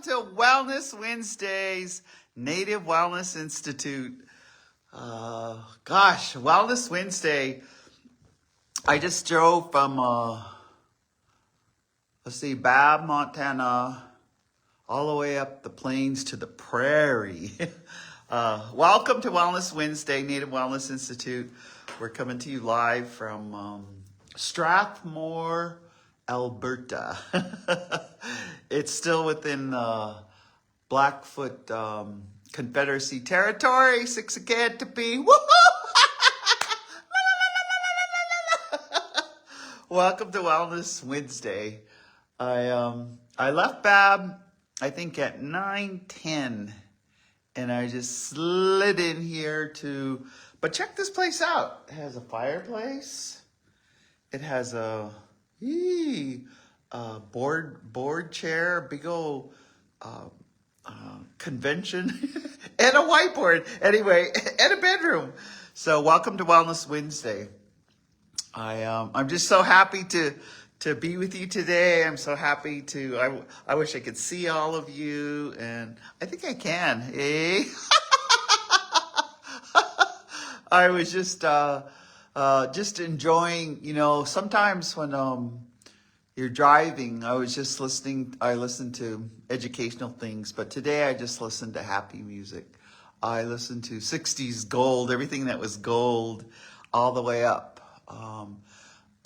to Wellness Wednesdays, Native Wellness Institute. Wellness Wednesday. I just drove from, Babb, Montana, all the way up the plains to the prairie. Welcome to Wellness Wednesday, Native Wellness Institute. We're coming to you live from Strathmore, Alberta. It's still within Blackfoot Confederacy territory, Siksikatepi. Woohoo! Welcome to Wellness Wednesday. I left Babb, I think at 9:10, and I just slid in here but check this place out. It has a fireplace. It has a board chair, big old convention, and a whiteboard. Anyway, and a bedroom. So welcome to Wellness Wednesday. I'm just so happy to be with you today. I'm so happy I wish I could see all of you, and I think I can. Eh? I was just enjoying, sometimes when you're driving, I listened to educational things, but today I just listened to happy music. I listened to 60s gold, everything that was gold, all the way up.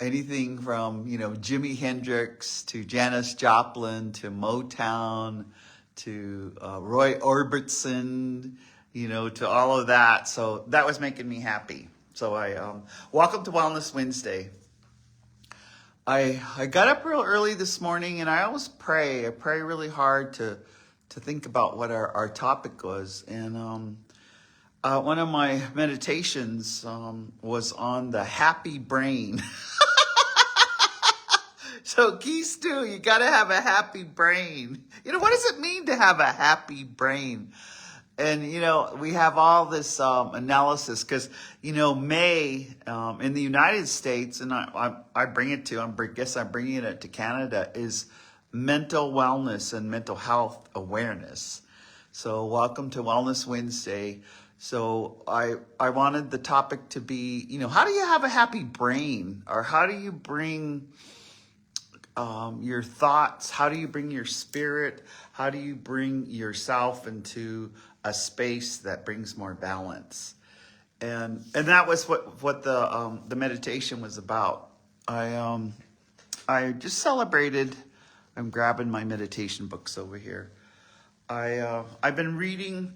Anything from, Jimi Hendrix to Janis Joplin to Motown to Roy Orbison, to all of that. So that was making me happy. So welcome to Wellness Wednesday. I got up real early this morning, and I always pray. I pray really hard to think about what our topic was. And one of my meditations was on the happy brain. So Keith Stu, you got to have a happy brain. What does it mean to have a happy brain? And, we have all this analysis because, May in the United States, and I bring it to, I'm bringing it to Canada, is mental wellness and mental health awareness. So welcome to Wellness Wednesday. So I wanted the topic to be, how do you have a happy brain? Or how do you bring your thoughts? How do you bring your spirit? How do you bring yourself into a space that brings more balance? And that was what the meditation was about. I just celebrated. I'm grabbing my meditation books over here. I've been reading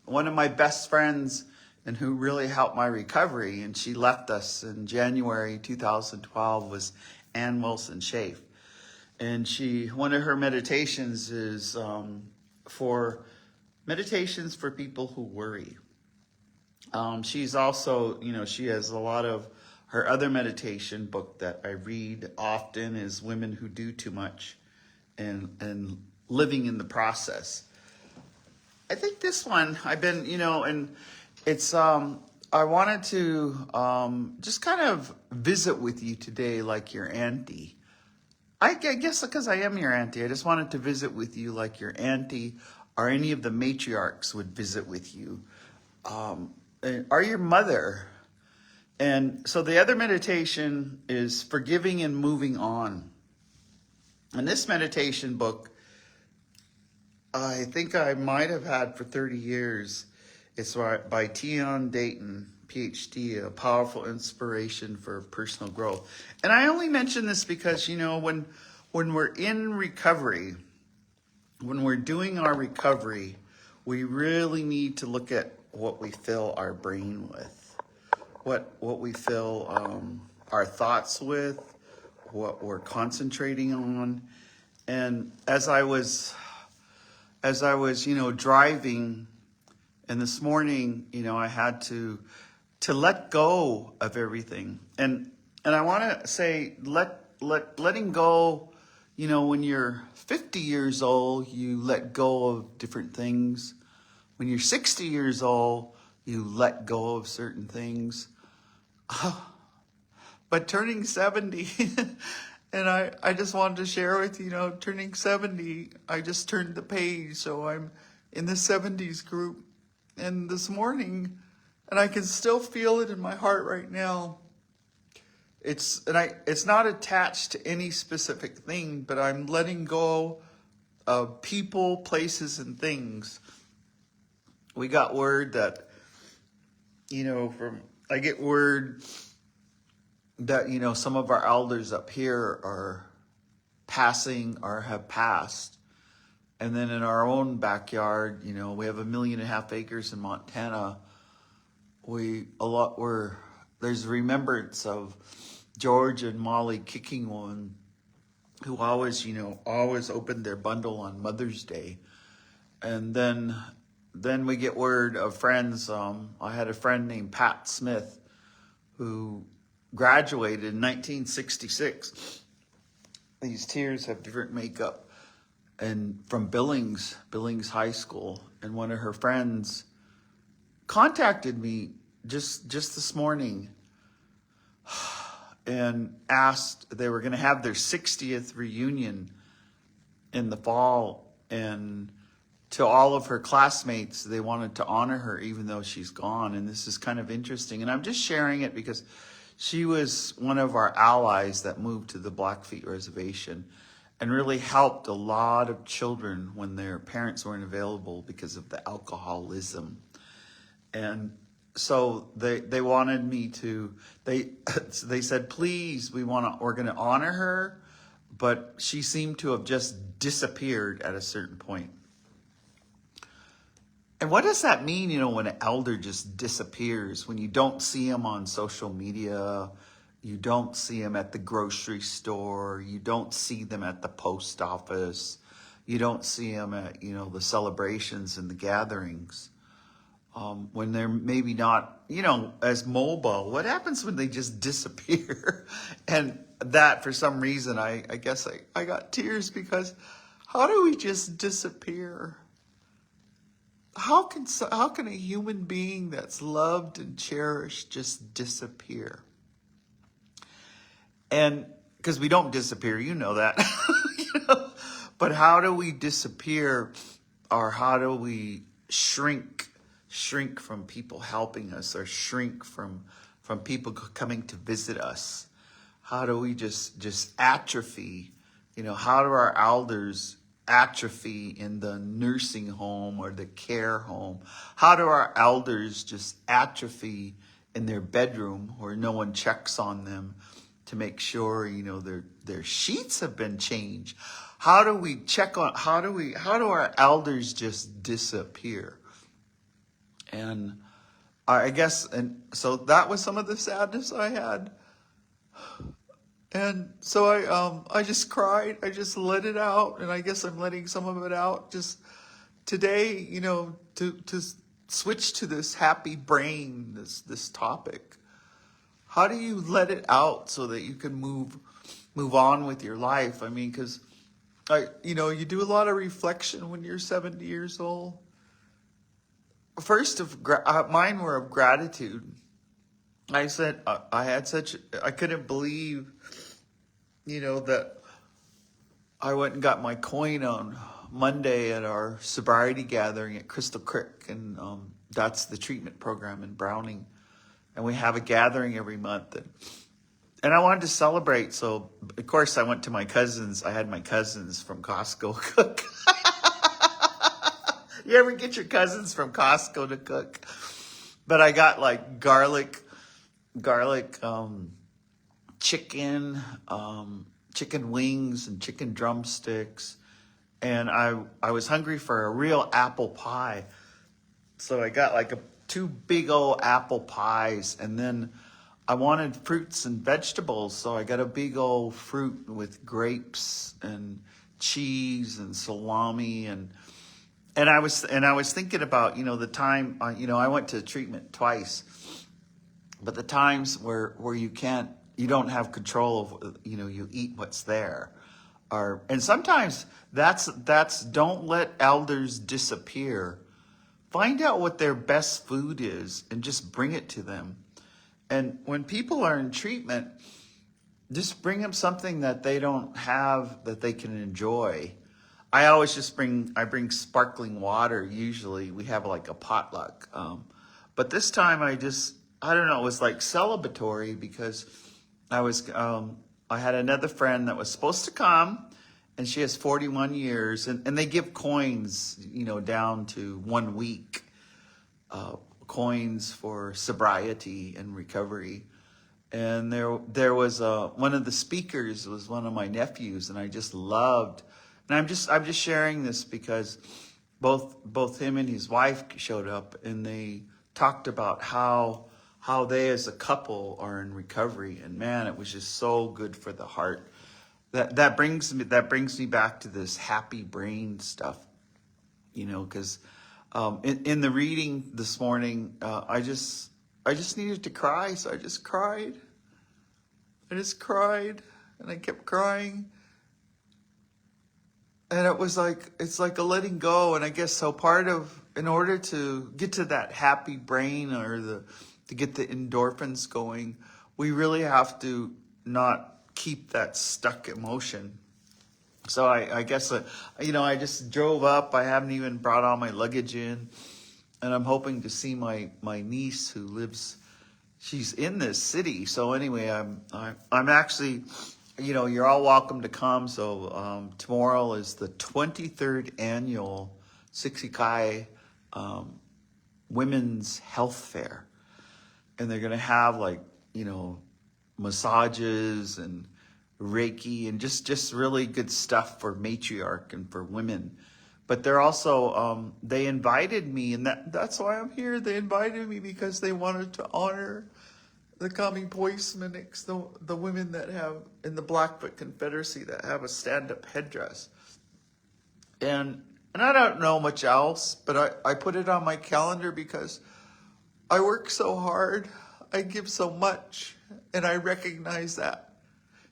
one of my best friends and who really helped my recovery, and she left us in January 2012, was Ann Wilson Schaaf. And one of her meditations is for meditations for people who worry. She's also, she has a lot of her other meditation book that I read often is Women Who Do Too Much and Living in the Process. I think this one I've been, and it's, I wanted to just kind of visit with you today like your auntie. I guess because I am your auntie, I just wanted to visit with you like your auntie or any of the matriarchs would visit with you, or your mother. And so the other meditation is forgiving and moving on. And this meditation book, I think I might have had for 30 years. It's by Tion Dayton, PhD, a powerful inspiration for personal growth. And I only mention this because, when we're in recovery, when we're doing our recovery, we really need to look at what we fill our brain with, what we fill our thoughts with, what we're concentrating on. And as I was driving, and this morning, I had to let go of everything. And I want to say, letting go, when you're 50 years old, you let go of different things. When you're 60 years old, you let go of certain things. But turning 70 And I just wanted to share with you, turning 70, I just turned the page, so I'm in the 70s group. And this morning, and I can still feel it in my heart right now. It's not attached to any specific thing, but I'm letting go of people, places, and things. We got word that, I get word that, some of our elders up here are passing or have passed. And then in our own backyard, we have 1.5 million acres in Montana. There's remembrance of George and Molly Kickingwoman, who always opened their bundle on Mother's Day. And then we get word of friends. I had a friend named Pat Smith who graduated in 1966. These tears have different makeup. And from Billings High School. And one of her friends contacted me just this morning and asked, they were going to have their 60th reunion in the fall, and to all of her classmates, they wanted to honor her even though she's gone. And this is kind of interesting. And I'm just sharing it because she was one of our allies that moved to the Blackfeet Reservation and really helped a lot of children when their parents weren't available because of the alcoholism. And so they wanted me to, they said, please, we're going to honor her. But she seemed to have just disappeared at a certain point. And what does that mean, when an elder just disappears, when you don't see them on social media, you don't see them at the grocery store, you don't see them at the post office, you don't see them at, the celebrations and the gatherings. When they're maybe not, as mobile, what happens when they just disappear? And that, for some reason, I guess I got tears because how do we just disappear? How can a human being that's loved and cherished just disappear? And because we don't disappear, that. But how do we disappear, or how do we shrink from people helping us, or shrink from people coming to visit us? How do we just atrophy? How do our elders atrophy in the nursing home or the care home? How do our elders just atrophy in their bedroom where no one checks on them to make sure, their sheets have been changed? How do our elders just disappear? And I guess, and so that was some of the sadness I had. And so I just cried. I just let it out, and I guess I'm letting some of it out just today. To switch to this happy brain, this topic. How do you let it out so that you can move on with your life? I mean, because you do a lot of reflection when you're 70 years old. First, mine were of gratitude. I said I couldn't believe, that I went and got my coin on Monday at our sobriety gathering at Crystal Creek, and that's the treatment program in Browning, and we have a gathering every month, and I wanted to celebrate. So of course I went to my cousins. I had my cousins from Costco cook. You ever get your cousins from Costco to cook? But I got like garlic chicken, chicken wings and chicken drumsticks. And I was hungry for a real apple pie. So I got like two big old apple pies. And then I wanted fruits and vegetables. So I got a big old fruit with grapes and cheese and salami. And I was thinking about, the time, I went to treatment twice. But the times where you don't have control of, you eat what's there. And sometimes that's don't let elders disappear. Find out what their best food is and just bring it to them. And when people are in treatment, just bring them something that they don't have that they can enjoy. I always I bring sparkling water. Usually we have like a potluck. But this time I don't know, it was like celebratory because I had another friend that was supposed to come, and she has 41 years, and they give coins, down to 1 week, coins for sobriety and recovery. And there was one of the speakers was one of my nephews, and I just loved. And I'm just sharing this because both him and his wife showed up, and they talked about how they as a couple are in recovery, and man, it was just so good for the heart. That brings me back to this happy brain stuff, because in the reading this morning, I just needed to cry, so I just cried. And I kept crying. And it's like a letting go. And I guess so in order to get to that happy brain to get the endorphins going, we really have to not keep that stuck emotion. So I guess, I just drove up. I haven't even brought all my luggage in. And I'm hoping to see my niece who lives, she's in this city. So anyway, I'm actually, you're all welcome to come. So tomorrow is the 23rd annual Siksikai Women's Health Fair. And they're going to have massages and Reiki and just really good stuff for matriarch and for women. But they're also, they invited me, and that's why I'm here. They invited me because they wanted to honor the Kami Poismanics, the women that have, in the Blackfoot Confederacy, that have a stand-up headdress. And I don't know much else, but I put it on my calendar because I work so hard, I give so much, and I recognize that.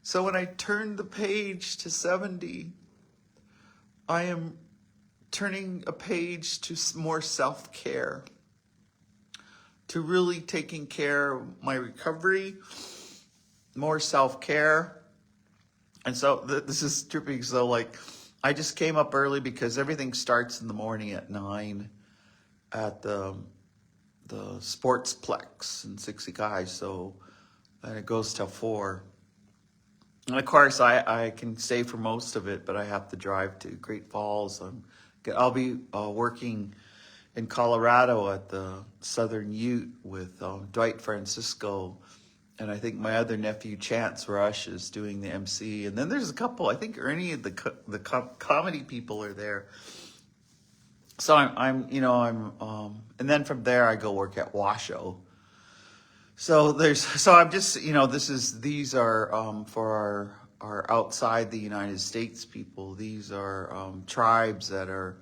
So when I turn the page to 70, I am turning a page to more self-care, to really taking care of my recovery, more self-care. And so this is tripping. So I just came up early because everything starts in the morning at 9 at the Sportsplex in Siksikai. So, and it goes till 4. And of course, I can stay for most of it, but I have to drive to Great Falls. I'll be working in Colorado at the Southern Ute with Dwight Francisco, and I think my other nephew Chance Rush is doing the MC. And then there's a couple. I think Ernie, the comedy people, are there. So I'm and then from there I go work at Washoe. So I'm just, these are for our outside the United States people. These are tribes that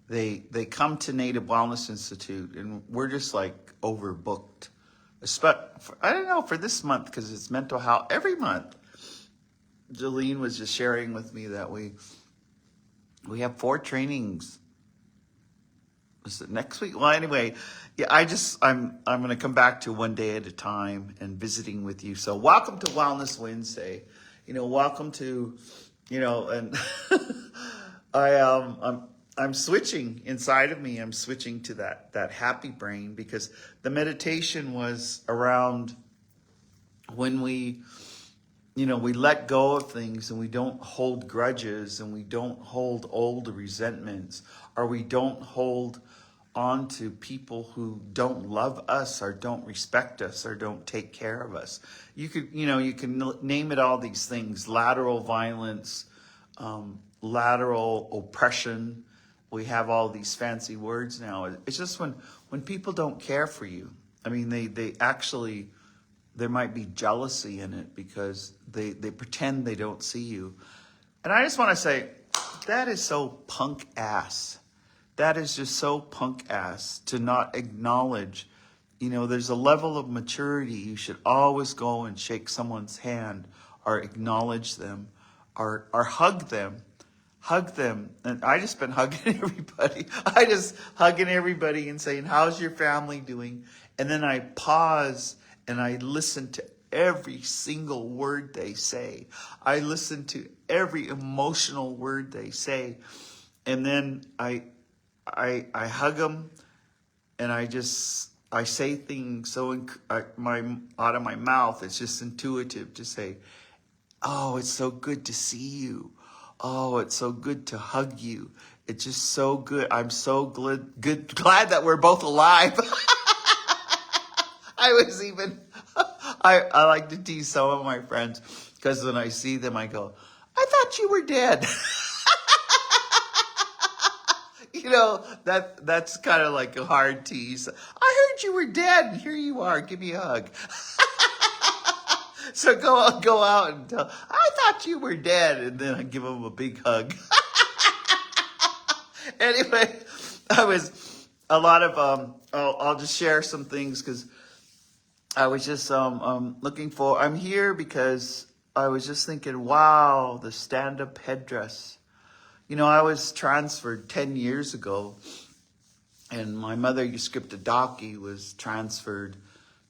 they come to Native Wellness Institute, and we're just overbooked. I don't know, for this month, because it's mental health every month. Jolene was just sharing with me that we have 4 trainings. Is it next week? Well, anyway, yeah, I'm going to come back to one day at a time and visiting with you. So welcome to Wellness Wednesday. Welcome to, and I'm switching inside of me. I'm switching to that happy brain, because the meditation was around when we let go of things, and we don't hold grudges, and we don't hold old resentments, or we don't hold on to people who don't love us or don't respect us or don't take care of us. You can name it, all these things: lateral violence, lateral oppression. We have all these fancy words now. It's just when people don't care for you. I mean, they actually, there might be jealousy in it because they pretend they don't see you. And I just want to say, that is so punk ass. That is just so punk ass to not acknowledge. There's a level of maturity. You should always go and shake someone's hand or acknowledge them or hug them. Hug them. And I just been hugging everybody. And saying, how's your family doing? And then I pause and I listen to every single word they say. I listen to every emotional word they say. And then I hug them, and I say things so out of my mouth. It's just intuitive to say, oh, it's so good to see you. Oh, it's so good to hug you. It's just so good. I'm so glad that we're both alive. I like to tease some of my friends, because when I see them, I go, I thought you were dead. That's kind of like a hard tease. I heard you were dead, and here you are. Give me a hug. So go out and tell, I thought you were dead, and then I give them a big hug. Anyway, I'll just share some things, because I was just I'm here because I was just thinking, wow, the stand-up headdress. I was transferred 10 years ago, and my mother, Euskiptadaki, was transferred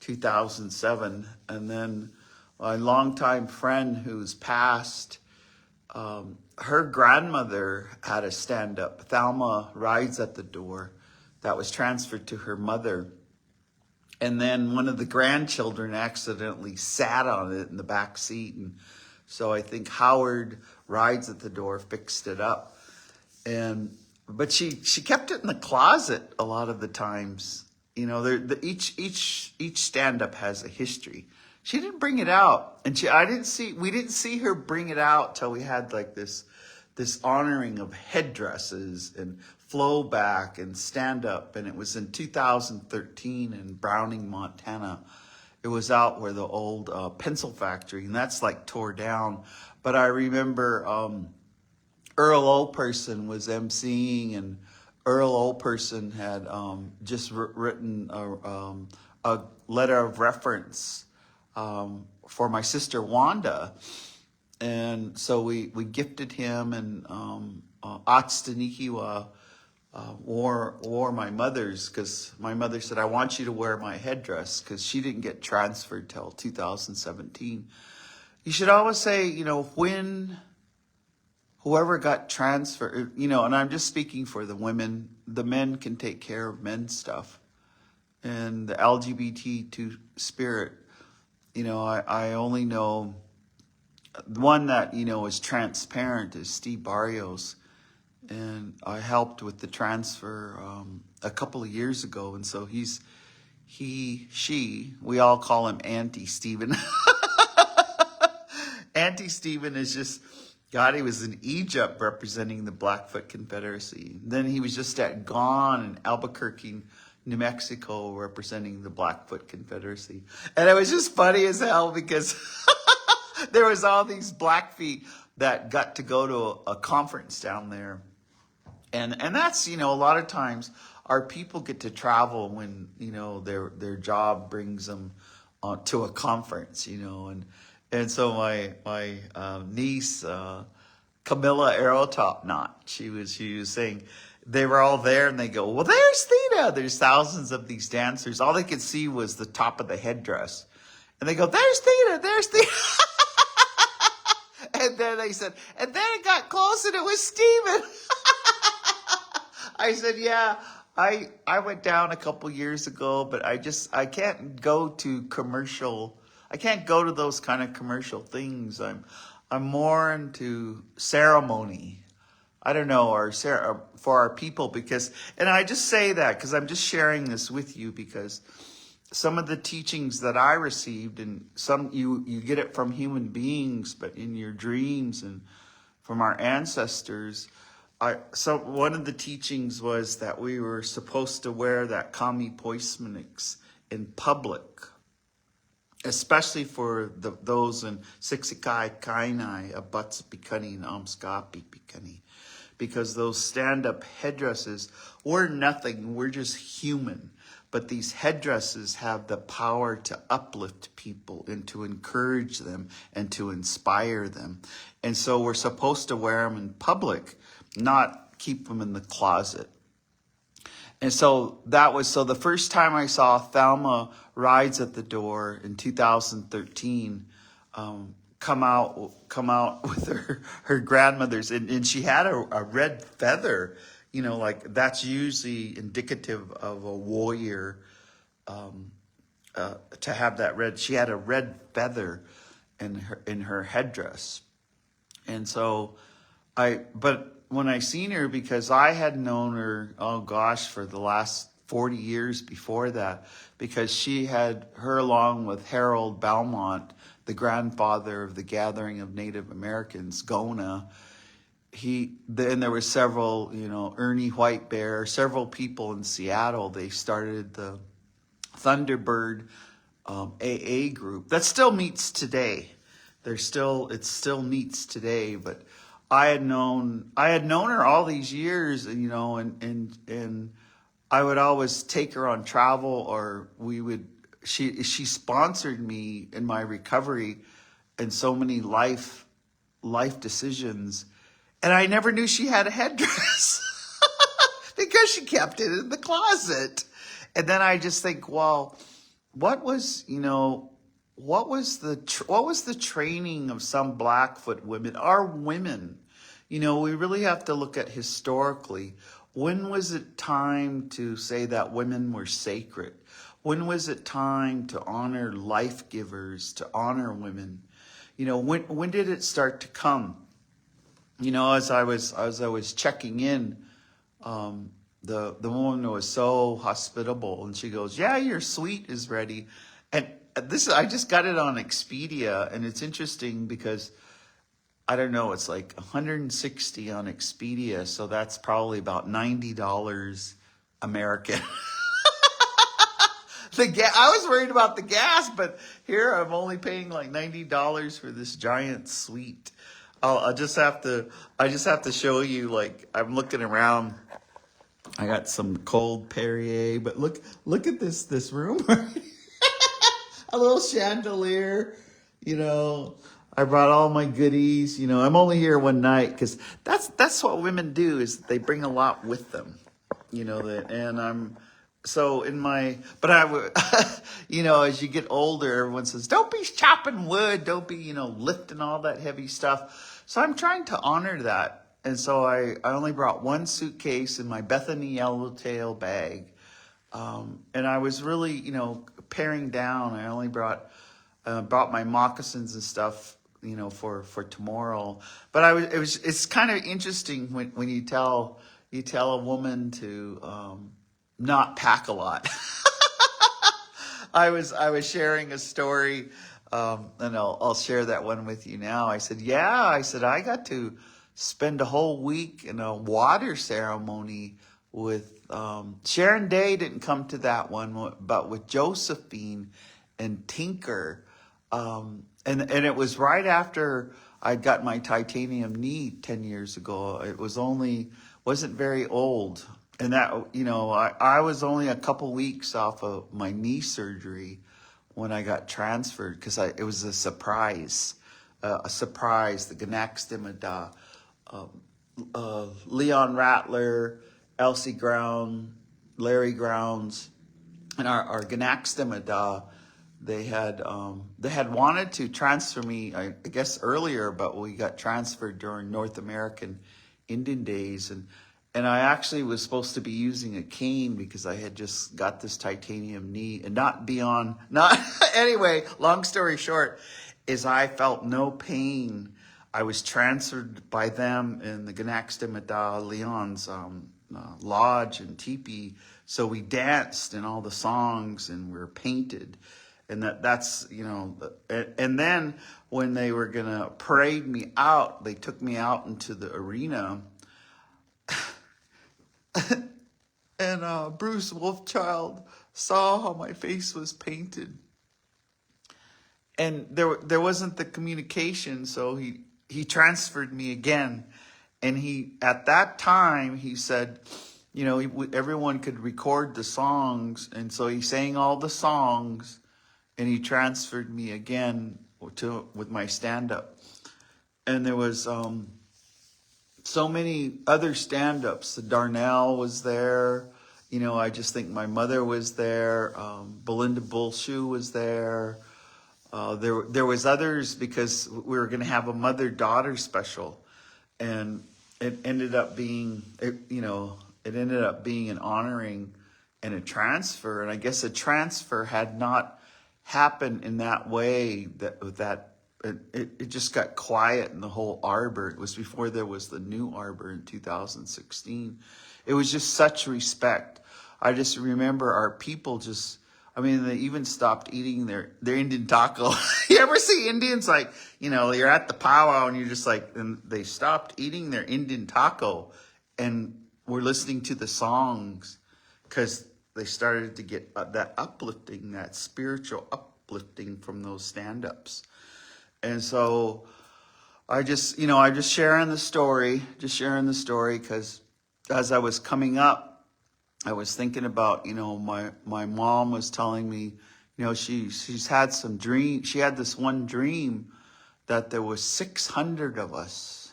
2007. And then a longtime friend who's passed, her grandmother had a stand-up, Thelma Rides at the Door, that was transferred to her mother. And then one of the grandchildren accidentally sat on it in the back seat. And so I think Howard Rides at the Door fixed it up. But she kept it in the closet a lot of the times. Each stand-up has a history. She didn't bring it out, and we didn't see her bring it out till we had like this honoring of headdresses and flow back and stand up. And it was in 2013 in Browning, Montana. It was out where the old pencil factory, and that's like tore down. But I remember Earl Oldperson was emceeing, and Earl Oldperson had just written a letter of reference for my sister Wanda. And so we gifted him, and Atstanikiwa wore my mother's, because my mother said, I want you to wear my headdress, because she didn't get transferred till 2017. You should always say, when whoever got transferred, and I'm just speaking for the women, the men can take care of men's stuff. And the LGBT spirit, I only know one that, is transparent is Steve Barrios. And I helped with the transfer a couple of years ago. And so we all call him Auntie Stephen. Auntie Stephen is just, God, he was in Egypt representing the Blackfoot Confederacy. Then he was just at Gone in Albuquerque, New Mexico, representing the Blackfoot Confederacy. And it was just funny as hell, because there was all these Blackfeet that got to go to a conference down there. And that's, a lot of times our people get to travel when, their job brings them to a conference, And so my niece, Camilla Aerotop Knot, she was saying they were all there, and they go, well, there's Theta. There's thousands of these dancers. All they could see was the top of the headdress. And they go, there's Theta, there's Theta. And then they said, and then it got close, and it was Steven. I said, yeah, I went down a couple years ago, but I can't go to commercial. I can't go to those kind of commercial things. I'm more into ceremony. I don't know, or for our people, because, and I just say that because I'm just sharing this with you, because some of the teachings that I received, and some you get it from human beings, but in your dreams and from our ancestors. So one of the teachings was that we were supposed to wear that kami poismanix in public, especially for those in Siksikai Kainai, Abuts Pikani, and Amskapi Pikani. Because those stand-up headdresses, we're nothing, we're just human. But these headdresses have the power to uplift people and to encourage them and to inspire them. And so we're supposed to wear them in public, not keep them in the closet. And so that was, so the first time I saw Thelma Rides at the Door in 2013, come out with her grandmother's, and she had a red feather, like that's usually indicative of a warrior, to have that red. She had a red feather in her headdress. And so but when I seen her, because I had known her, oh gosh, for the last 40 years before that, because her along with Harold Belmont, the grandfather of the Gathering of Native Americans, GONA, then there were several, Ernie White Bear, several people in Seattle. They started the Thunderbird AA group that still meets today. It still meets today, but I had known her all these years, and I would always take her on travel, or she sponsored me in my recovery and so many life decisions, and I never knew she had a headdress because she kept it in the closet. And then I just think, well, what was the training of some Blackfoot women, our women? We really have to look at historically. When was it time to say that women were sacred? When was it time to honor life givers, to honor women? When did it start to come? As I was checking in, the woman was so hospitable, and she goes, "Yeah, your suite is ready." And I just got it on Expedia, and it's interesting because I don't know, it's like 160 on Expedia, so that's probably about $90 American. I was worried about the gas, but here I'm only paying like $90 for this giant suite. I just have to show you, like, I'm looking around. I got some cold Perrier, but look at this room. A little chandelier, I brought all my goodies. I'm only here one night because that's what women do, is they bring a lot with them. And I'm so but I would, as you get older, everyone says, don't be chopping wood, don't be, lifting all that heavy stuff. So I'm trying to honor that. And so I only brought one suitcase in my Bethany Yellowtail bag. And I was really, paring down. I only brought my moccasins and stuff, for tomorrow. But it's kind of interesting when you tell a woman to not pack a lot. I was sharing a story, and I'll share that one with you now. I said, I got to spend a whole week in a water ceremony with Sharon Day. Didn't come to that one, but with Josephine and Tinker, and it was right after I got my titanium knee 10 years ago. It wasn't very old, and that I was only a couple weeks off of my knee surgery when I got transferred, because it was a surprise. The Ganaxtimada, Leon Rattler, Elsie Ground, Larry Grounds, and our Ganaxtimada, they had wanted to transfer me, I guess earlier, but we got transferred during North American Indian Days, and I actually was supposed to be using a cane because I had just got this titanium knee, and anyway, long story short, is I felt no pain. I was transferred by them in the Ganaxtimada Leon's lodge and teepee. So we danced in all the songs, and we were painted. And that's, and then when they were going to parade me out, they took me out into the arena. And Bruce Wolfchild saw how my face was painted. And there wasn't the communication, so he transferred me again. And at that time, he said, everyone could record the songs. And so he sang all the songs, and he transferred me again with my stand-up. And there was so many other stand-ups. The Darnell was there. I just think my mother was there. Belinda Bullshoe was there. There was others because we were going to have a mother-daughter special, and it ended up being, it ended up being an honoring and a transfer. And I guess a transfer had not happened in that way, that it just got quiet in the whole arbor. It was before there was the new arbor in 2016. It was just such respect. I just remember our people just, they even stopped eating their Indian taco. You ever see Indians, like, you're at the powwow and you're just like, and they stopped eating their Indian taco and were listening to the songs because they started to get that uplifting, that spiritual uplifting from those stand-ups. And so I just sharing the story because as I was coming up, I was thinking about, my mom was telling me, she's had some dream. She had this one dream that there was 600 of us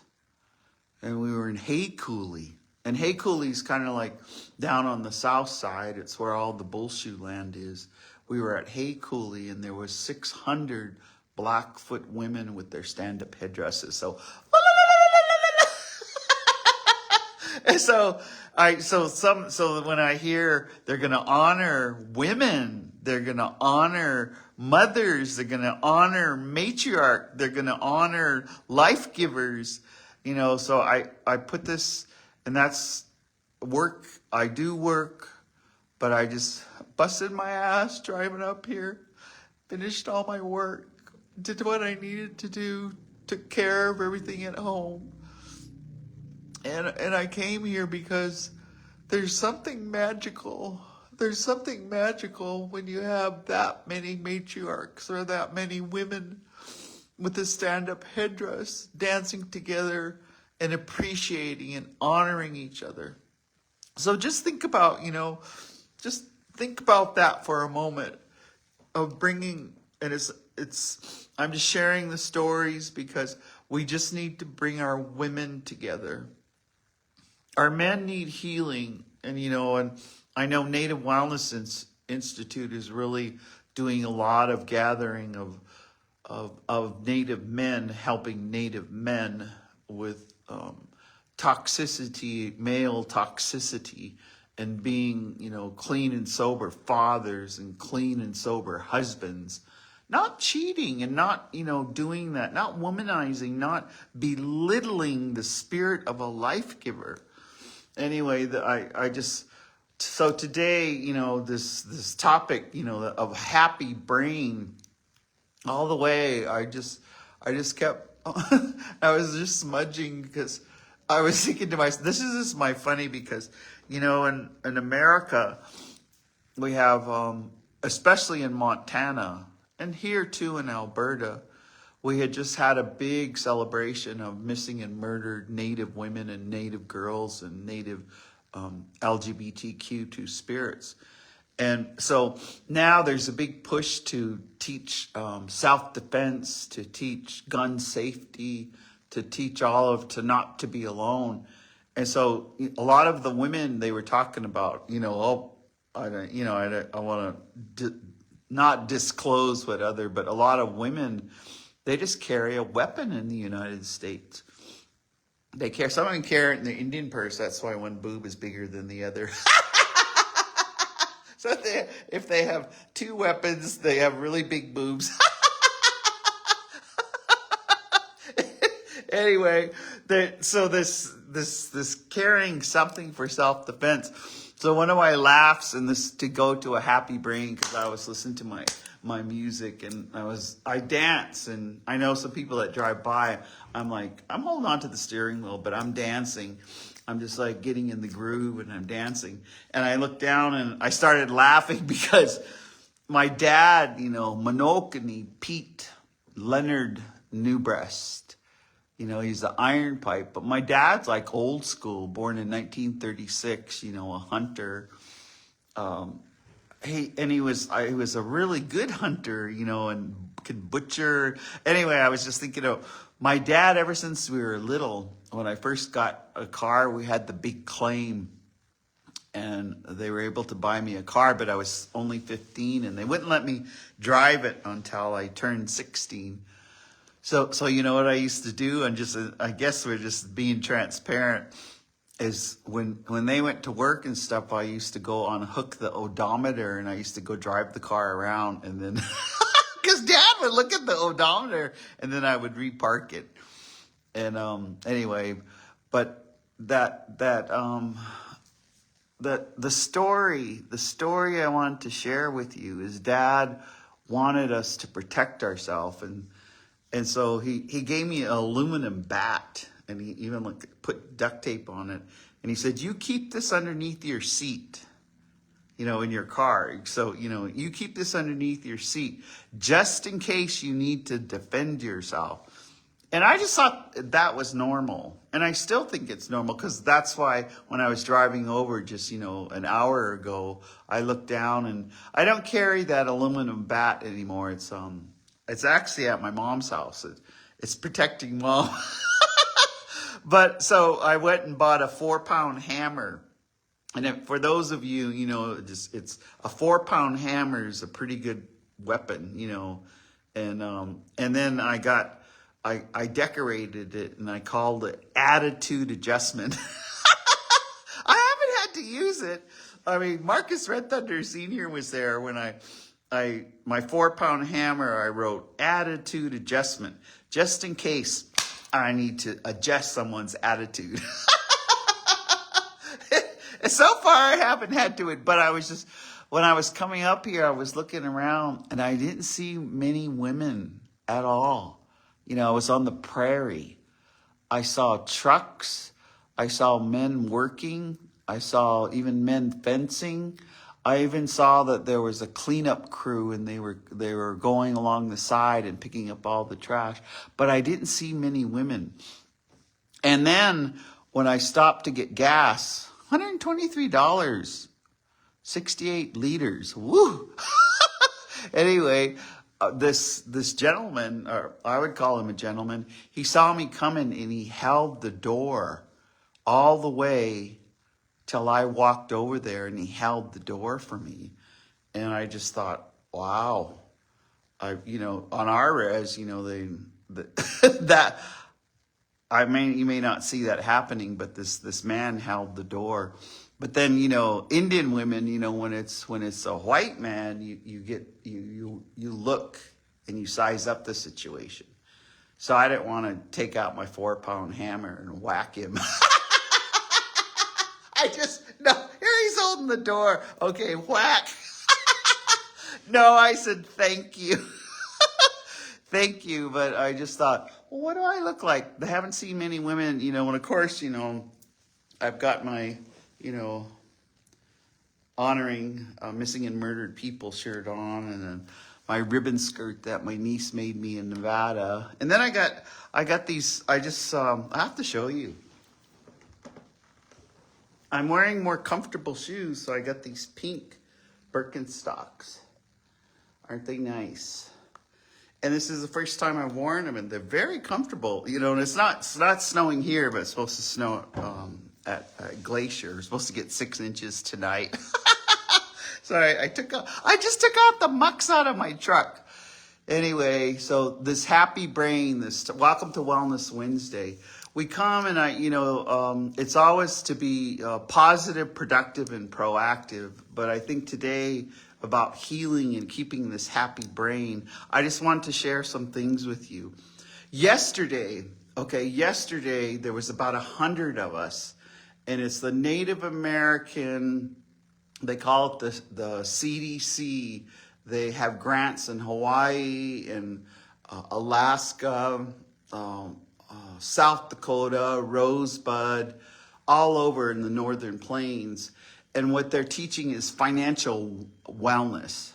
and we were in Hay Coulee. And Hay Coulee is kind of like down on the south side. It's where all the Bullshoe land is. We were at Hay Coulee and there was 600 Blackfoot women with their stand-up headdresses. So, and so when I hear they're going to honor women, they're going to honor mothers, they're going to honor matriarch, they're going to honor life givers, so I put this, and that's work. I do work, but I just busted my ass driving up here, finished all my work, did what I needed to do, took care of everything at home. And I came here because there's something magical. There's something magical when you have that many matriarchs or that many women with a stand-up headdress dancing together and appreciating and honoring each other. So just think about, just think about that for a moment of bringing, and I'm just sharing the stories because we just need to bring our women together. Our men need healing, and I know Native Wellness Institute is really doing a lot of gathering of Native men, helping Native men with toxicity, male toxicity, and being, clean and sober fathers and clean and sober husbands. Not cheating and not, doing that, not womanizing, not belittling the spirit of a life giver. Anyway, so today, this topic, of happy brain, all the way, I just kept, I was just smudging because I was thinking to myself, this is just my funny because, in America, we have, especially in Montana and here too in Alberta, we had just had a big celebration of missing and murdered Native women and Native girls and Native LGBTQ2 spirits. And so now there's a big push to teach self-defense, to teach gun safety, to teach to not to be alone. And so a lot of the women they were talking about, I want to not disclose but a lot of women, they just carry a weapon in the United States. Some of them carry it in their Indian purse. That's why one boob is bigger than the other. So if they have two weapons, they have really big boobs. Anyway, so this carrying something for self-defense. So one of my laughs, and this to go to a happy brain, because I was listening to my music and I dance, and I know some people that drive by, I'm holding on to the steering wheel, but I'm dancing. I'm just like getting in the groove and I'm dancing. And I looked down and I started laughing because my dad, Monokini Pete Leonard Newbreast, he's the iron pipe, but my dad's like old school, born in 1936, a hunter. He was a really good hunter, and could butcher. Anyway, I was just thinking of my dad ever since we were little. When I first got a car, we had the big claim, and they were able to buy me a car, but I was only 15 and they wouldn't let me drive it until I turned 16. So you know what I used to do, and just I guess we're just being transparent, is when they went to work and stuff, I used to go unhook the odometer and I used to go drive the car around, and then because Dad would look at the odometer and then I would repark it. And anyway, but the story I wanted to share with you is Dad wanted us to protect ourselves, and so he gave me an aluminum bat, and he even put duct tape on it, and he said, "You keep this underneath your seat, in your car. So, you keep this underneath your seat just in case you need to defend yourself." And I just thought that was normal. And I still think it's normal, because that's why when I was driving over just, an hour ago, I looked down, and I don't carry that aluminum bat anymore. It's actually at my mom's house. It's protecting Mom. But so I went and bought a 4-pound hammer. And for those of you, it's a 4-pound hammer is a pretty good weapon, And then I decorated it, and I called it attitude adjustment. I haven't had to use it. I mean, Marcus Red Thunder Sr. was there when my 4-pound hammer, I wrote attitude adjustment, just in case I need to adjust someone's attitude. So far, I haven't had to it, but when I was coming up here, I was looking around, and I didn't see many women at all. I was on the prairie. I saw trucks. I saw men working. I saw even men fencing. I even saw that there was a cleanup crew, and they were going along the side and picking up all the trash. But I didn't see many women. And then when I stopped to get gas, $123, 68 liters. Woo! Anyway, this gentleman, or I would call him a gentleman, he saw me coming, and he held the door all the way till I walked over there, and he held the door for me. And I just thought, wow, on our res, that you may not see that happening, but this man held the door. But then, Indian women, when it's a white man, you look and you size up the situation. So I didn't want to take out my 4-pound hammer and whack him. Here he's holding the door. Okay, whack. No, I said, thank you. Thank you. But I just thought, well, what do I look like? They haven't seen many women, and of course, I've got my, honoring missing and murdered people shirt on, and then my ribbon skirt that my niece made me in Nevada. And then I got these, I have to show you. I'm wearing more comfortable shoes, so I got these pink Birkenstocks. Aren't they nice? And this is the first time I've worn them, and they're very comfortable. And it's not snowing here, but it's supposed to snow at Glacier. We're supposed to get 6 inches tonight. Sorry, I just took out the mucks out of my truck. Anyway, so this happy brain, this welcome to Wellness Wednesday. We come and it's always to be positive, productive, and proactive. But I think today about healing and keeping this happy brain, I just want to share some things with you. Yesterday, there was about 100 of us, and it's the Native American, they call it the CDC. They have grants in Hawaii and Alaska, South Dakota, Rosebud, all over in the Northern Plains. And what they're teaching is financial wellness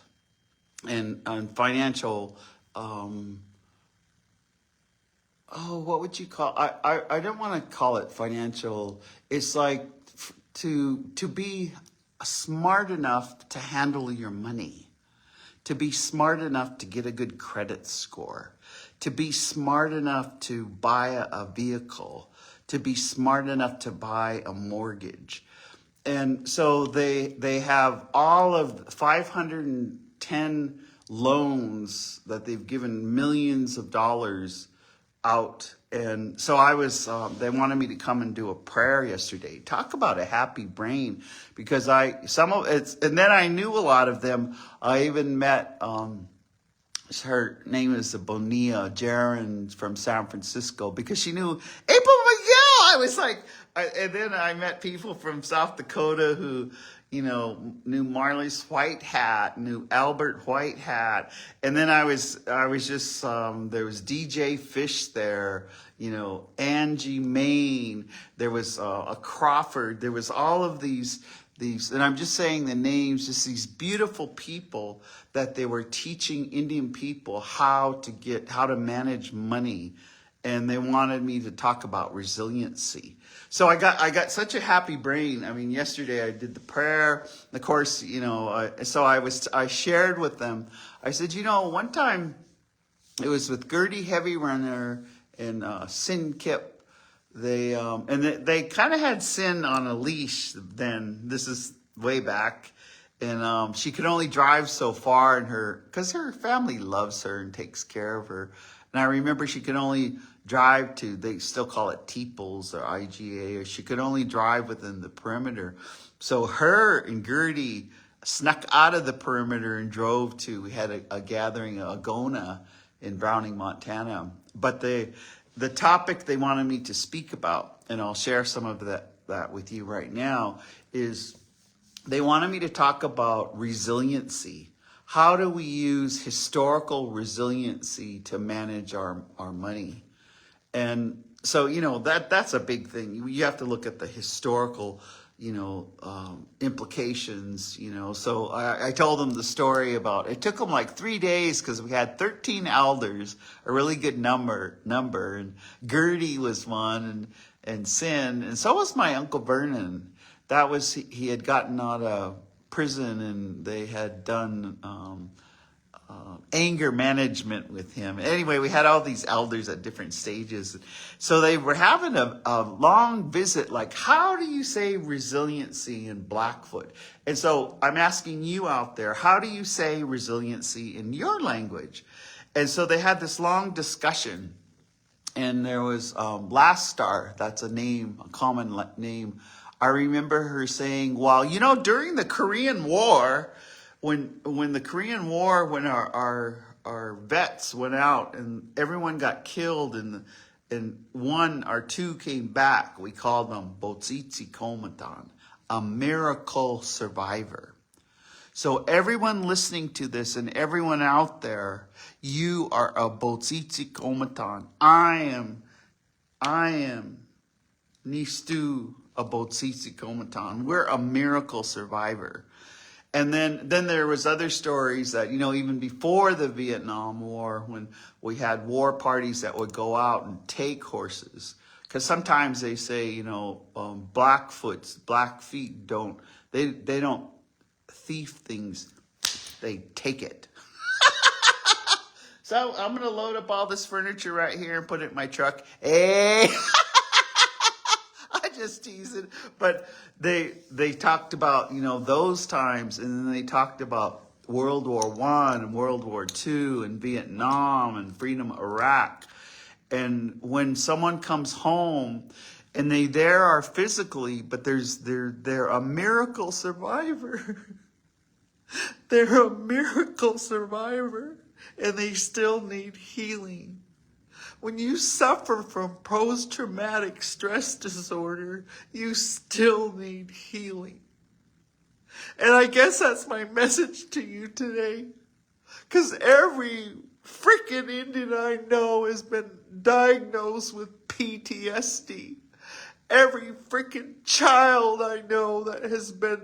and financial, what would you call, I don't want to call it financial. It's like to be smart enough to handle your money, to be smart enough to get a good credit score, to be smart enough to buy a vehicle, to be smart enough to buy a mortgage. And so they have all of 510 loans that they've given millions of dollars out. And so I was, they wanted me to come and do a prayer yesterday. Talk about a happy brain, because some of it's, and then I knew a lot of them. I even met, her name is Bonilla Jaron from San Francisco, because she knew April Miguel. I was like, and then I met people from South Dakota who, knew Marley's White Hat, knew Albert White Hat. And then I was just, there was DJ Fish there, Angie Main, there was a Crawford, there was all of these, and I'm just saying the names, just these beautiful people that they were teaching Indian people how to manage money. And they wanted me to talk about resiliency. So I got such a happy brain. I mean, yesterday I did the prayer. Of course, I shared with them. I said, one time it was with Gertie Heavy Runner and Sin Kip. They kind of had Sin on a leash then. This is way back. And she could only drive so far because her family loves her and takes care of her. And I remember she could only drive to, they still call it Teeples or IGA, or she could only drive within the perimeter. So her and Gertie snuck out of the perimeter and drove we had a gathering, a Agona in Browning, Montana. But the topic they wanted me to speak about, and I'll share some of that with you right now, is they wanted me to talk about resiliency. How do we use historical resiliency to manage our money? And so, that's a big thing. You have to look at the historical, implications, So I told them the story about, it took them like 3 days because we had 13 elders, a really good number. And Gertie was one, and Sin, and so was my Uncle Vernon. He had gotten out of prison, and they had done anger management with him. Anyway, we had all these elders at different stages. So they were having a long visit, like, how do you say resiliency in Blackfoot? And so I'm asking you out there, how do you say resiliency in your language? And so they had this long discussion. And there was Last Star, that's a common name. I remember her saying, well, during the Korean War, when the Korean War, when our vets went out and everyone got killed and one or two came back, we called them Botsitsi Komatan, a miracle survivor. So everyone listening to this and everyone out there, you are a Botsitsi Komatan. I am Nistu, a Botsitsi Komatan. We're a miracle survivor. And then there was other stories that, even before the Vietnam War, when we had war parties that would go out and take horses. Because sometimes they say, Black feet don't thief things, they take it. So I'm going to load up all this furniture right here and put it in my truck. Hey! Just teasing, but they talked about those times, and then they talked about World War I and World War II and Vietnam and freedom of Iraq. And when someone comes home and they there are physically, but they're a miracle survivor. They're a miracle survivor, and they still need healing. When you suffer from post-traumatic stress disorder, you still need healing. And I guess that's my message to you today. Because every freaking Indian I know has been diagnosed with PTSD. Every freaking child I know that has been,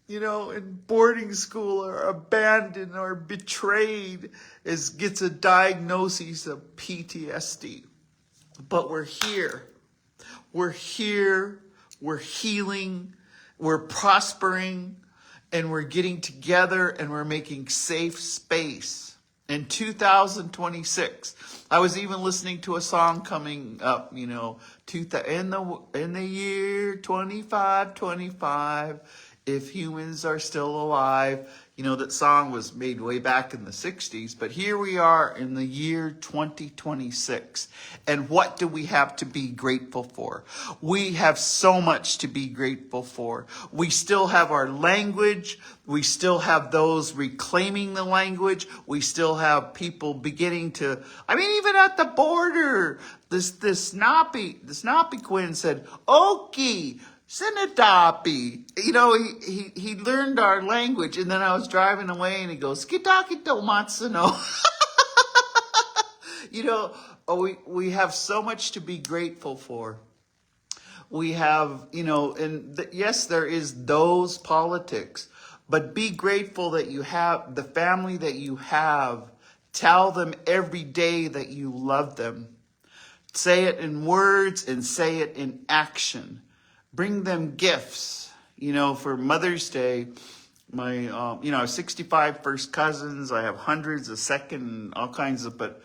in boarding school or abandoned or betrayed gets a diagnosis of PTSD. But we're here. We're here. We're healing. We're prospering. And we're getting together and we're making safe space in 2026. I was even listening to a song coming up, in the year 2525, if humans are still alive. That song was made way back in the 60s, but here we are in the year 2026. And what do we have to be grateful for? We have so much to be grateful for. We still have our language. We still have those reclaiming the language. We still have people beginning to, even at the border, this Snappy Quinn said, Okie, Sinadapi. He learned our language, and then I was driving away and he goes, Skitakito Matsuno. We have so much to be grateful for. We have, yes, there is those politics, but be grateful that you have the family that you have. Tell them every day that you love them. Say it in words and say it in action. Bring them gifts. For Mother's Day, my, I have 65 first cousins. I have hundreds of second, all kinds of, but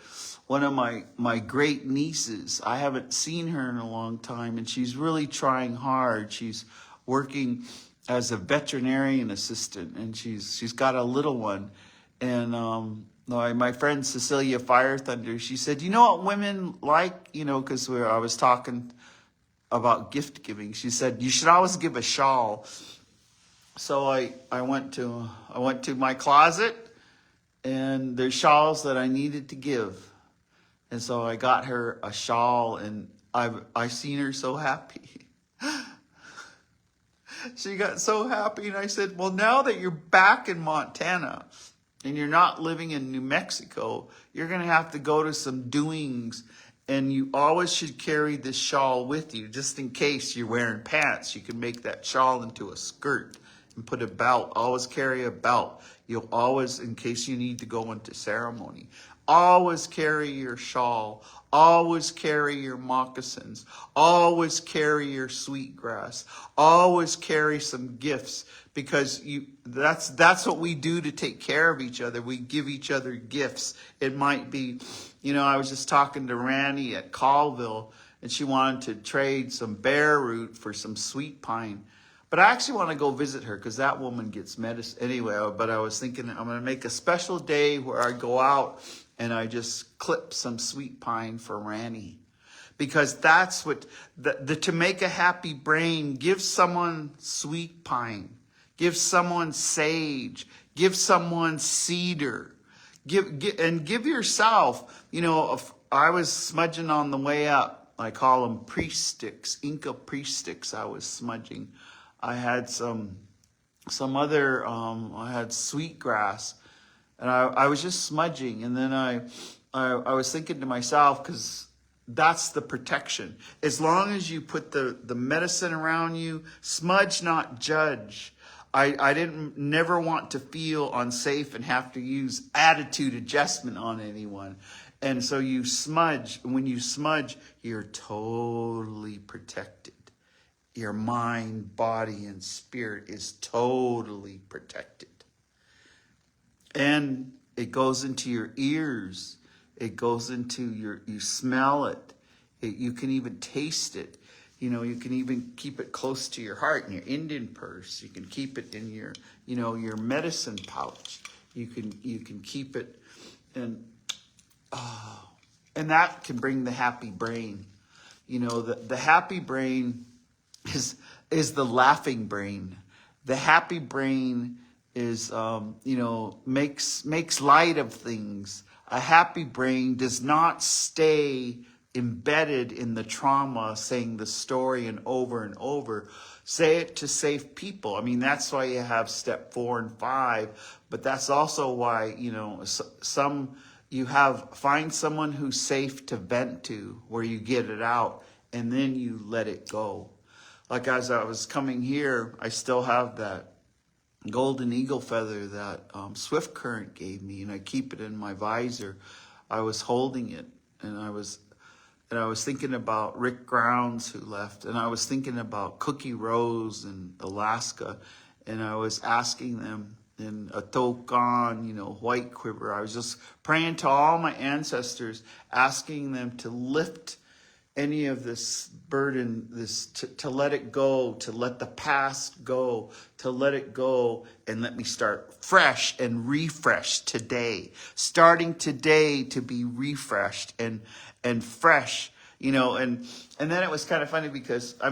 one of my great nieces, I haven't seen her in a long time, and she's really trying hard. She's working as a veterinarian assistant, and she's got a little one. And my friend Cecilia Fire Thunder, she said, you know what women like, because I was talking about gift giving. She said, you should always give a shawl. So I went to my closet, and there's shawls that I needed to give. And so I got her a shawl, and I've seen her so happy. She got so happy, and I said, well, now that you're back in Montana and you're not living in New Mexico, you're going to have to go to some doings, and you always should carry this shawl with you, just in case you're wearing pants. You can make that shawl into a skirt and put a belt. Always carry a belt. You'll always, in case you need to go into ceremony, always carry your shawl. Always carry your moccasins. Always carry your sweetgrass. Always carry some gifts, because that's what we do to take care of each other. We give each other gifts. It might be, I was just talking to Randy at Colville, and she wanted to trade some bear root for some sweet pine. But I actually want to go visit her, because that woman gets medicine anyway. But I was thinking I'm going to make a special day where I go out and I just clip some sweet pine for Randy. Because that's what, to make a happy brain, give someone sweet pine. Give someone sage. Give someone cedar. Give yourself, if I was smudging on the way up. I call them priest sticks, Inca priest sticks I was smudging. I had some other, I had sweetgrass, and I was just smudging. And then I was thinking to myself, because that's the protection. As long as you put the medicine around you, smudge, not judge. I never want to feel unsafe and have to use attitude adjustment on anyone. And so you smudge. When you smudge, you're totally protected. Your mind, body, and spirit is totally protected. And it goes into your ears. It goes into you smell it. You can even taste it. You can even keep it close to your heart in your Indian purse. You can keep it in your, your medicine pouch. You can keep it, and that can bring the happy brain. The happy brain is the laughing brain. The happy brain is, makes light of things. A happy brain does not stay embedded in the trauma, saying the story and over. Say it to safe people. That's why you have step 4 and 5, but that's also why, find someone who's safe to vent to, where you get it out, and then you let it go. Like as I was coming here, I still have that golden eagle feather that Swift Current gave me, and I keep it in my visor. I was holding it, and I was thinking about Rick Grounds, who left, and I was thinking about Cookie Rose in Alaska, and I was asking them, in a tokan, white quiver. I was just praying to all my ancestors, asking them to lift any of this burden, to let it go, to let the past go, to let it go, and let me start fresh and refreshed today. Starting today to be refreshed and fresh, and then it was kind of funny because I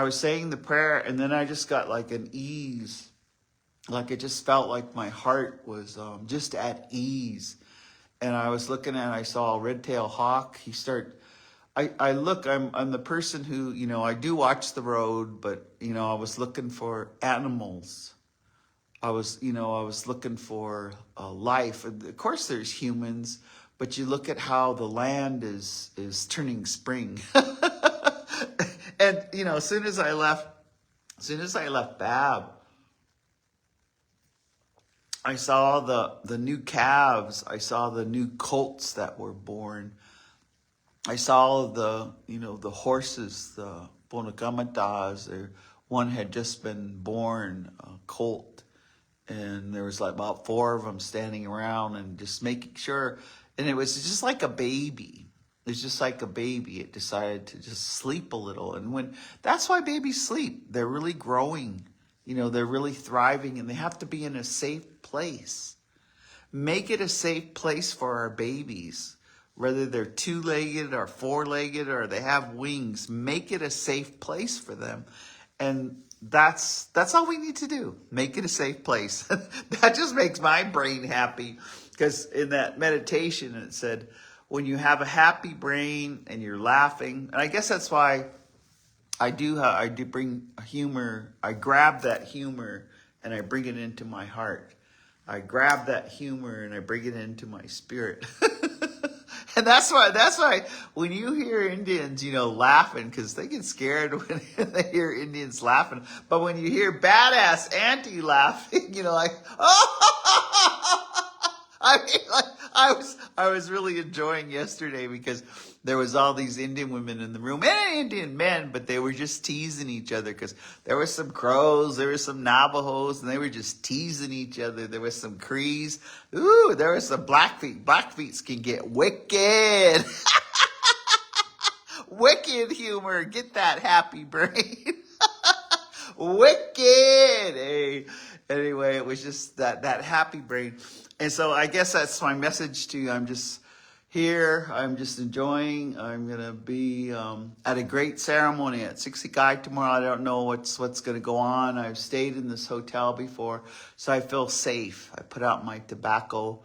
was saying the prayer, and then I just got like an ease. Like it just felt like my heart was just at ease. And I was looking and I saw a red-tailed hawk. I'm the person who, I do watch the road, but, I was looking for animals. I was looking for life. And of course there's humans, but you look at how the land is turning spring. And, as soon as I left Bab, I saw the new calves. I saw the new colts that were born. I saw the horses, the bonagamatas. One had just been born, a colt. And there was like about 4 of them standing around and just making sure. And it was just like a baby. It's just like a baby. It decided to just sleep a little. And that's why babies sleep. They're really growing. They're really thriving, and they have to be in a safe place. Make it a safe place for our babies. Whether they're 2-legged or 4-legged or they have wings, make it a safe place for them. And that's all we need to do. Make it a safe place. That just makes my brain happy, because in that meditation it said, when you have a happy brain and you're laughing, and I guess that's why I do bring humor. I grab that humor and I bring it into my heart. I grab that humor and I bring it into my spirit. And that's why when you hear Indians, laughing, because they get scared when they hear Indians laughing. But when you hear badass auntie laughing, like, oh, I was really enjoying yesterday, because there was all these Indian women in the room and Indian men, but they were just teasing each other, because there were some Crows, there were some Navajos, and they were just teasing each other. There was some Crees. Ooh, there was some Blackfeet. Blackfeets can get wicked. Wicked humor. Get that happy brain. Wicked. Hey. Anyway, it was just that happy brain. And so I guess that's my message to you. I'm just here. I'm just enjoying. I'm going to be at a great ceremony at Siksikai tomorrow. I don't know what's going to go on. I've stayed in this hotel before, so I feel safe. I put out my tobacco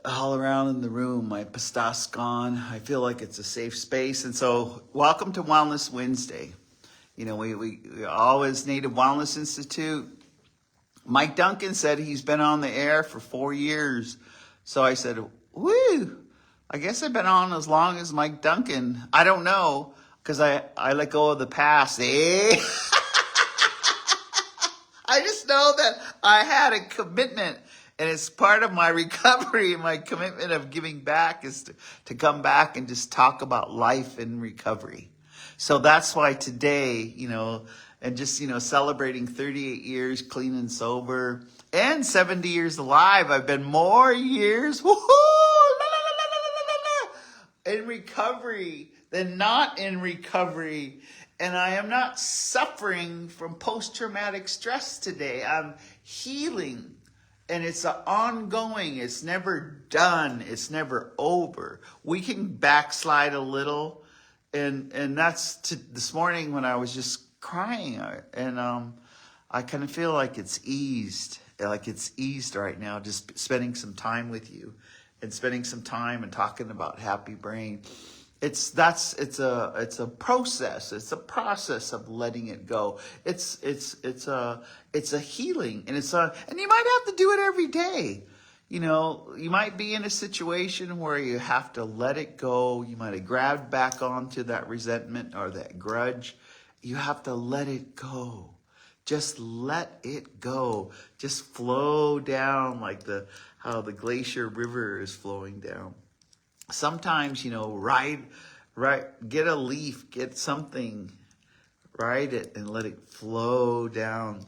all around in the room. My pastas gone. I feel like it's a safe space. And so welcome to Wellness Wednesday. We always Native Wellness Institute. Mike Duncan said he's been on the air for 4 years. So I said, woo, I guess I've been on as long as Mike Duncan. I don't know, because I let go of the past. I just know that I had a commitment, and it's part of my recovery. My commitment of giving back is to come back and just talk about life in recovery. So that's why today, and just, celebrating 38 years clean and sober and 70 years alive. I've been more years in recovery than not in recovery. And I am not suffering from post-traumatic stress today. I'm healing. And it's ongoing. It's never done. It's never over. We can backslide a little. And that's this morning when I was just crying, and I kind of feel like it's eased right now, just spending some time with you and spending some time and talking about Happy Brain. It's a process. It's a process of letting it go. It's a healing, and and you might have to do it every day. You might be in a situation where you have to let it go. You might have grabbed back onto that resentment or that grudge. You have to let it go. Just let it go. Just flow down like how the glacier river is flowing down. Sometimes, get a leaf, get something, ride it and let it flow down.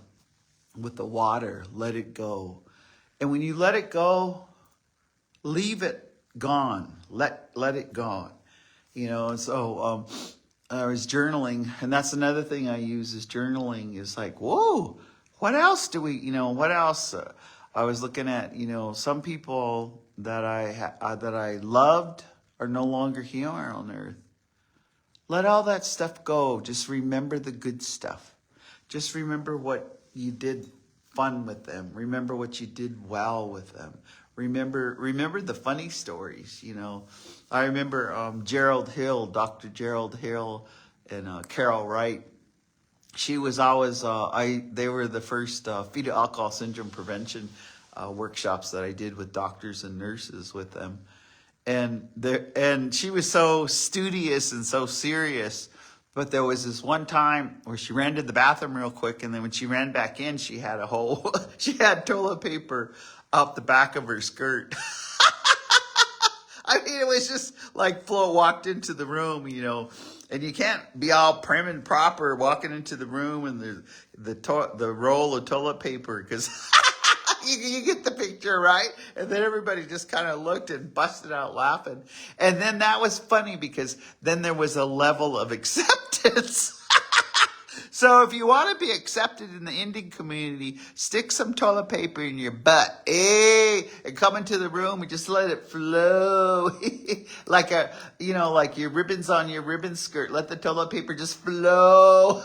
with the water. Let it go. And when you let it go, leave it gone. Let it go. And so I was journaling, and that's another thing I use is journaling. Is like, whoa, what else do we? What else? I was looking at, some people that I loved are no longer here on earth. Let all that stuff go. Just remember the good stuff. Just remember what you did fun with them. Remember what you did well with them. Remember the funny stories. I remember Gerald Hill, Dr. Gerald Hill, and Carol Wright. She was always they were the first fetal alcohol syndrome prevention workshops that I did with doctors and nurses with them. And she was so studious and so serious, but there was this one time where she ran to the bathroom real quick, and then when she ran back in, she had she had toilet paper up the back of her skirt. I mean, it was just like Flo walked into the room, and you can't be all prim and proper walking into the room and the roll of toilet paper, because you get the picture, right? And then everybody just kind of looked and busted out laughing. And then that was funny because then there was a level of acceptance. So if you want to be accepted in the Indian community, stick some toilet paper in your butt, and come into the room and just let it flow. like your ribbons on your ribbon skirt. Let the toilet paper just flow.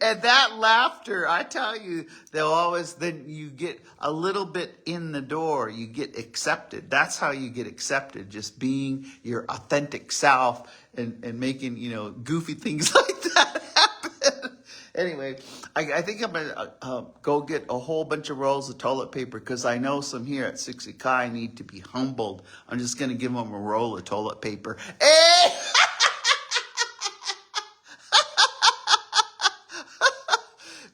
And that laughter, I tell you, then you get a little bit in the door. You get accepted. That's how you get accepted. Just being your authentic self and making, goofy things like that happen. Anyway, I think I'm going to go get a whole bunch of rolls of toilet paper, because I know some here at Siksika need to be humbled. I'm just going to give them a roll of toilet paper.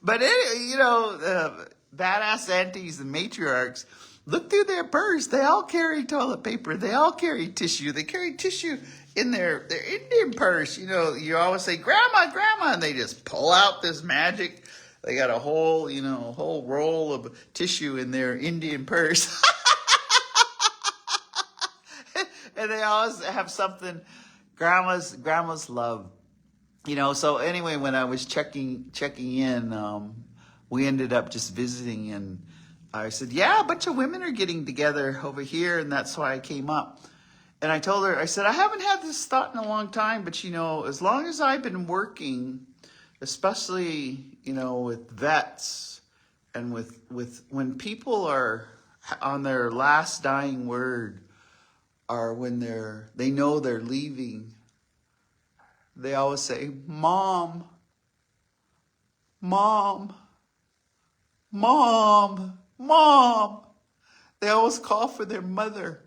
But anyway, badass aunties and matriarchs, look through their purse. They all carry toilet paper. They all carry tissue. They carry tissue in their Indian purse. You always say, "Grandma, Grandma," and they just pull out this magic. They got a whole roll of tissue in their Indian purse. And they always have something grandmas love. So anyway, when I was checking in, we ended up just visiting, and I said, yeah, a bunch of women are getting together over here, and that's why I came up. And I told her, I said, I haven't had this thought in a long time, but as long as I've been working, especially, with vets and with when people are on their last dying word, or when they know they're leaving, they always say, Mom, Mom, Mom, Mom. They always call for their mother.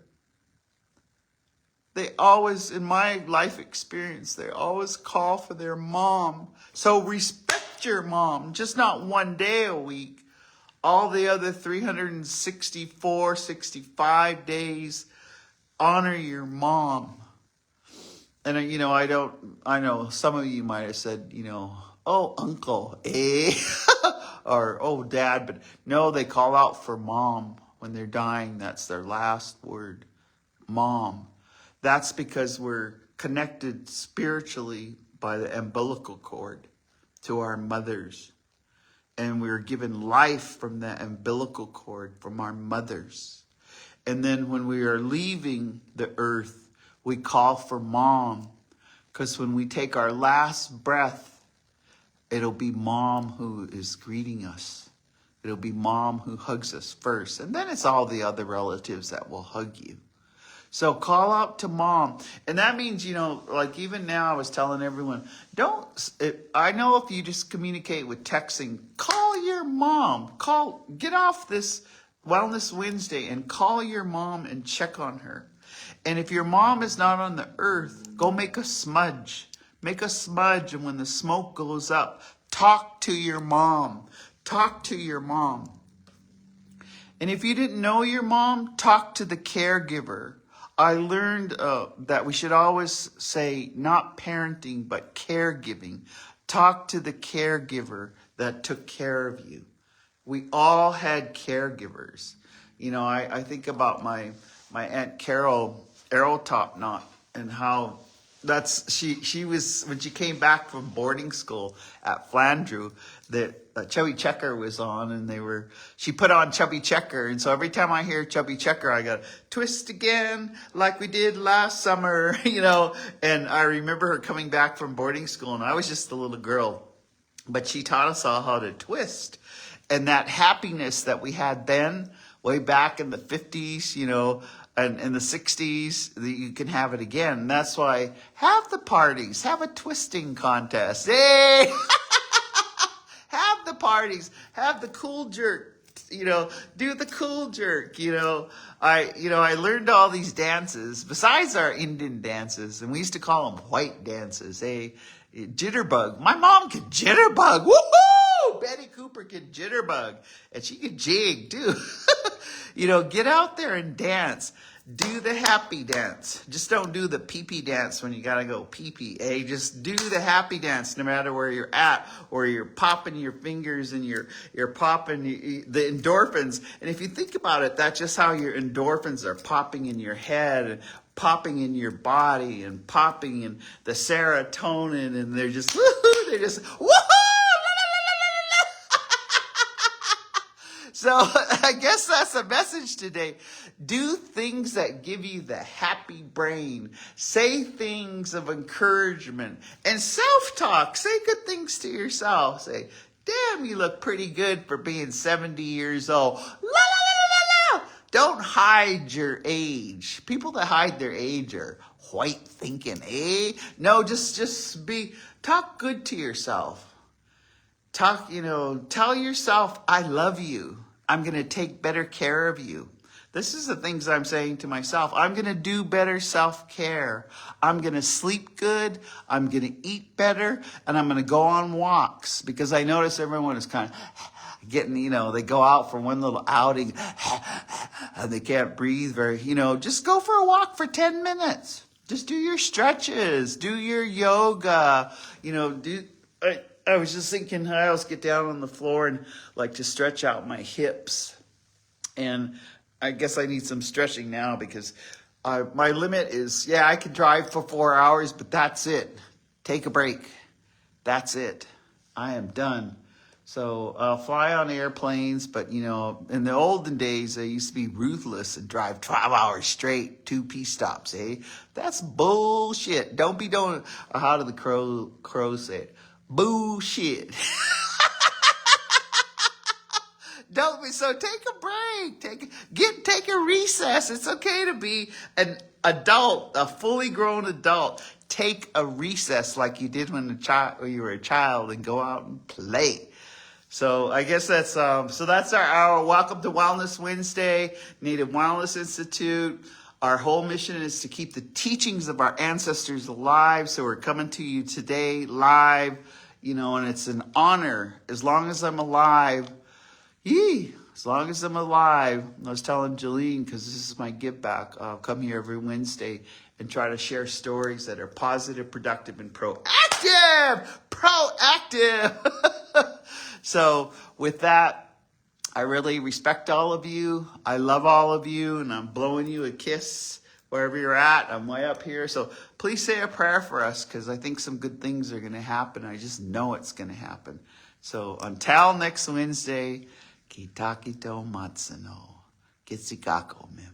They always, in my life experience, they always call for their mom. So respect your mom, just not one day a week. All the other 364, 65 days, honor your mom. And, I know some of you might have said, oh, uncle, or, oh, dad. But no, they call out for mom when they're dying. That's their last word, mom. That's because we're connected spiritually by the umbilical cord to our mothers. And we're given life from the umbilical cord from our mothers. And then when we are leaving the earth, we call for mom, because when we take our last breath, it'll be mom who is greeting us. It'll be mom who hugs us first. And then it's all the other relatives that will hug you. So call out to mom. And that means, like even now I was telling everyone, I know if you just communicate with texting, call your mom. Get off this Wellness Wednesday and call your mom and check on her. And if your mom is not on the earth, go make a smudge. Make a smudge, and when the smoke goes up, talk to your mom. Talk to your mom. And if you didn't know your mom, talk to the caregiver. I learned that we should always say not parenting, but caregiving. talk to the caregiver that took care of you. We all had caregivers. You know, I think about my Aunt Carol Arrow Top Knot and how she was, when she came back from boarding school at Flandreau, that Chubby Checker was on, and she put on Chubby Checker, and so every time I hear Chubby Checker, I go, twist again like we did last summer, you know. And I remember her coming back from boarding school, and I was just a little girl, but she taught us all how to twist. And that happiness that we had then, way back in the 50s, you know, and in the 60s, that you can have it again. That's why have the parties, have a twisting contest. Hey! Have the parties, have the cool jerk, you know, do the cool jerk, you know. I learned all these dances besides our Indian dances, and we used to call them white dances. Hey, jitterbug. My mom could jitterbug. Woohoo! Betty Cooper could jitterbug, and she could jig too. You know, get out there and dance. Do the happy dance. Just don't do the pee-pee dance when you gotta go pee-pee. Hey, just do the happy dance no matter where you're at, or you're popping your fingers and you're popping the endorphins. And if you think about it, that's just how your endorphins are popping in your head, and popping in your body, and popping in the serotonin, and they're just woohoo, they're just woohoo! So I guess that's a message today. Do things that give you the happy brain. Say things of encouragement and self-talk. Say good things to yourself. Say, damn, you look pretty good for being 70 years old. La, la, la, la, la, la. Don't hide your age. People that hide their age are white thinking, eh? No, just talk good to yourself. Tell yourself, I love you. I'm going to take better care of you. This is the things I'm saying to myself. I'm going to do better self-care. I'm going to sleep good. I'm going to eat better. And I'm going to go on walks, because I notice everyone is kind of getting, they go out for one little outing and they can't breathe very, just go for a walk for 10 minutes. Just do your stretches, do your yoga, I was just thinking, I always get down on the floor and like to stretch out my hips. And I guess I need some stretching now, because my limit is, I could drive for 4 hours, but that's it. Take a break. That's it. I am done. So I'll fly on airplanes, but in the olden days, I used to be ruthless and drive 12 hours straight, 2 stops, eh? That's bullshit. Don't be doing, or how do the crows say it? Bullshit. Don't be, so take a break. Take a recess. It's okay to be an adult, a fully grown adult. Take a recess like you did when you were a child, and go out and play. So I guess that's that's our hour. Welcome to Wellness Wednesday, Native Wellness Institute. Our whole mission is to keep the teachings of our ancestors alive. So we're coming to you today live, and it's an honor. As long as I'm alive, as long as I'm alive. I was telling Jolene, because this is my give back, I'll come here every Wednesday and try to share stories that are positive, productive, and proactive. So with that, I really respect all of you. I love all of you, and I'm blowing you a kiss wherever you're at. I'm way up here. So please say a prayer for us, because I think some good things are going to happen. I just know it's going to happen. So until next Wednesday, Kitakito Matsuno. Kitsikako, mem.